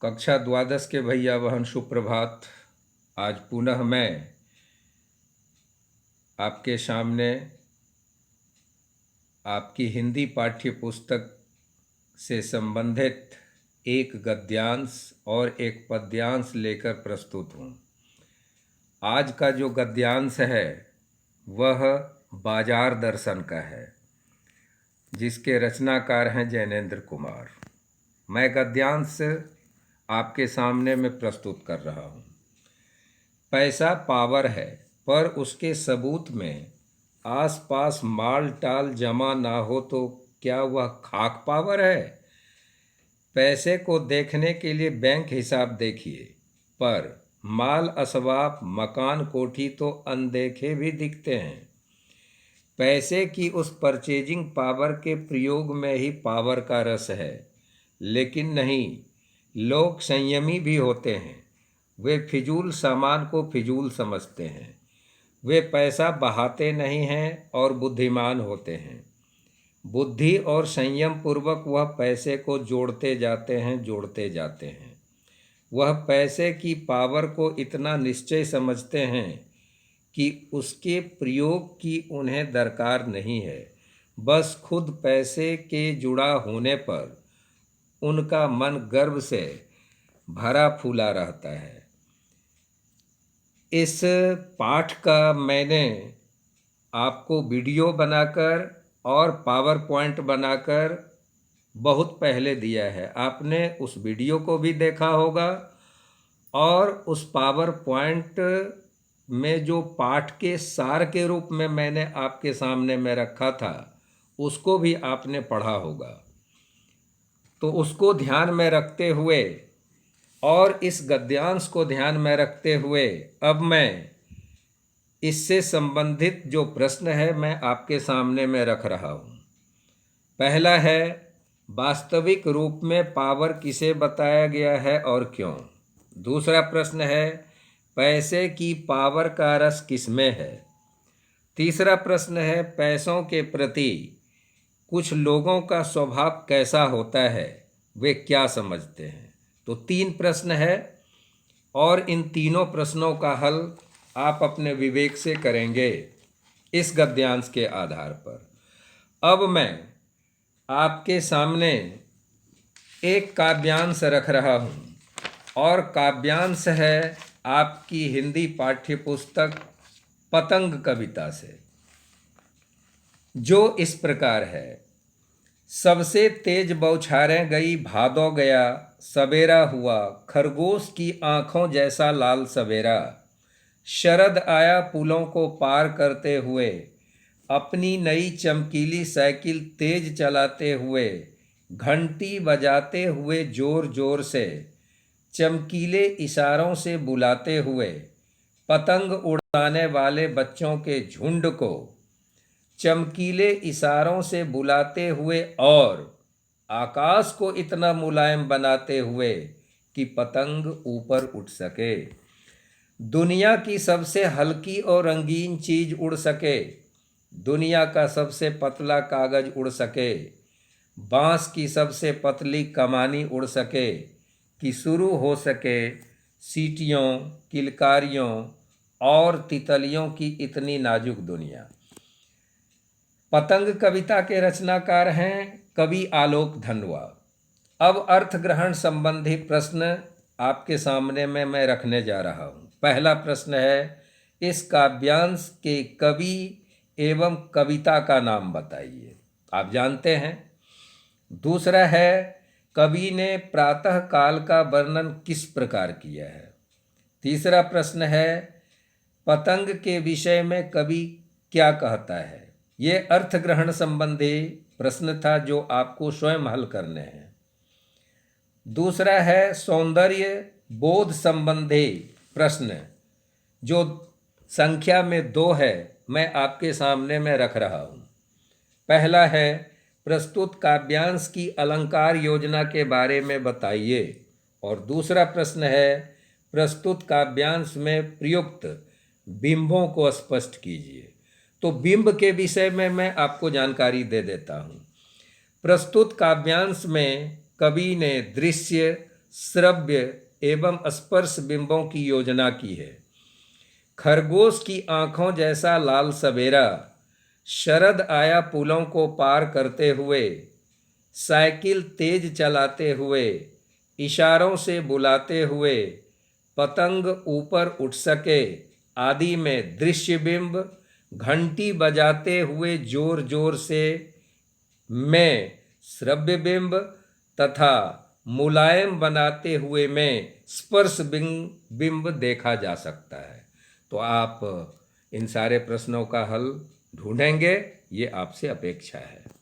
कक्षा द्वादश के भैया बहन सुप्रभात। आज पुनः मैं आपके सामने आपकी हिंदी पाठ्य पुस्तक से संबंधित एक गद्यांश और एक पद्यांश लेकर प्रस्तुत हूँ। आज का जो गद्यांश है वह बाजार दर्शन का है, जिसके रचनाकार हैं जैनेन्द्र कुमार। मैं गद्यांश आपके सामने में प्रस्तुत कर रहा हूँ। पैसा पावर है, पर उसके सबूत में आसपास माल टाल जमा ना हो तो क्या वह खाक पावर है। पैसे को देखने के लिए बैंक हिसाब देखिए, पर माल असबाब मकान कोठी तो अनदेखे भी दिखते हैं। पैसे की उस परचेजिंग पावर के प्रयोग में ही पावर का रस है, लेकिन नहीं, लोग संयमी भी होते हैं। वे फिजूल सामान को फिजूल समझते हैं। वे पैसा बहाते नहीं हैं और बुद्धिमान होते हैं। बुद्धि और संयम पूर्वक वह पैसे को जोड़ते जाते हैं। वह पैसे की पावर को इतना निश्चय समझते हैं कि उसके प्रयोग की उन्हें दरकार नहीं है। बस खुद पैसे के जुड़ा होने पर उनका मन गर्व से भरा फूला रहता है। इस पाठ का मैंने आपको वीडियो बनाकर और पावर पॉइंट बनाकर बहुत पहले दिया है। आपने उस वीडियो को भी देखा होगा और उस पावर पॉइंट में जो पाठ के सार के रूप में मैंने आपके सामने में रखा था उसको भी आपने पढ़ा होगा। तो उसको ध्यान में रखते हुए और इस गद्यांश को ध्यान में रखते हुए अब मैं इससे संबंधित जो प्रश्न है मैं आपके सामने में रख रहा हूँ। पहला है, वास्तविक रूप में पावर किसे बताया गया है और क्यों। दूसरा प्रश्न है, पैसे की पावर का रस किसमें है। तीसरा प्रश्न है, पैसों के प्रति कुछ लोगों का स्वभाव कैसा होता है, वे क्या समझते हैं। तो 3 प्रश्न है और इन तीनों प्रश्नों का हल आप अपने विवेक से करेंगे इस गद्यांश के आधार पर। अब मैं आपके सामने एक काव्यांश रख रहा हूँ और काव्यांश है आपकी हिंदी पाठ्य पुस्तक पतंग कविता से, जो इस प्रकार है। सबसे तेज बौछारें गई भादौ गया, सवेरा हुआ खरगोश की आँखों जैसा लाल सवेरा। शरद आया पुलों को पार करते हुए, अपनी नई चमकीली साइकिल तेज चलाते हुए, घंटी बजाते हुए जोर जोर से, चमकीले इशारों से बुलाते हुए, पतंग उड़ाने वाले बच्चों के झुंड को चमकीले इशारों से बुलाते हुए और आकाश को इतना मुलायम बनाते हुए कि पतंग ऊपर उठ सके। दुनिया की सबसे हल्की और रंगीन चीज उड़ सके, दुनिया का सबसे पतला कागज उड़ सके, बांस की सबसे पतली कमानी उड़ सके, कि शुरू हो सके सीटियों, किलकारियों और तितलियों की इतनी नाजुक दुनिया। पतंग कविता के रचनाकार हैं कवि आलोक धनवा। अब अर्थ ग्रहण संबंधी प्रश्न आपके सामने में मैं रखने जा रहा हूँ। पहला प्रश्न है, इस काव्यांश के कवि एवं कविता का नाम बताइए। आप जानते हैं। दूसरा है, कवि ने प्रातः काल का वर्णन किस प्रकार किया है। तीसरा प्रश्न है, पतंग के विषय में कवि क्या कहता है। ये अर्थ ग्रहण संबंधी प्रश्न था जो आपको स्वयं हल करने हैं। दूसरा है, सौंदर्य बोध संबंधी प्रश्न जो संख्या में 2 है, मैं आपके सामने में रख रहा हूँ। पहला है, प्रस्तुत काव्यांश की अलंकार योजना के बारे में बताइए। और दूसरा प्रश्न है, प्रस्तुत काव्यांश में प्रयुक्त बिंबों को स्पष्ट कीजिए। तो बिंब के विषय में मैं आपको जानकारी दे देता हूँ। प्रस्तुत काव्यांश में कवि ने दृश्य, श्रव्य एवं स्पर्श बिंबों की योजना की है। खरगोश की आंखों जैसा लाल सवेरा, शरद आया पुलों को पार करते हुए, साइकिल तेज चलाते हुए, इशारों से बुलाते हुए, पतंग ऊपर उठ सके आदि में दृश्य बिंब, घंटी बजाते हुए जोर जोर से में श्रव्य बिंब तथा मुलायम बनाते हुए में स्पर्श बिंब देखा जा सकता है। तो आप इन सारे प्रश्नों का हल ढूंढेंगे, ये आपसे अपेक्षा है।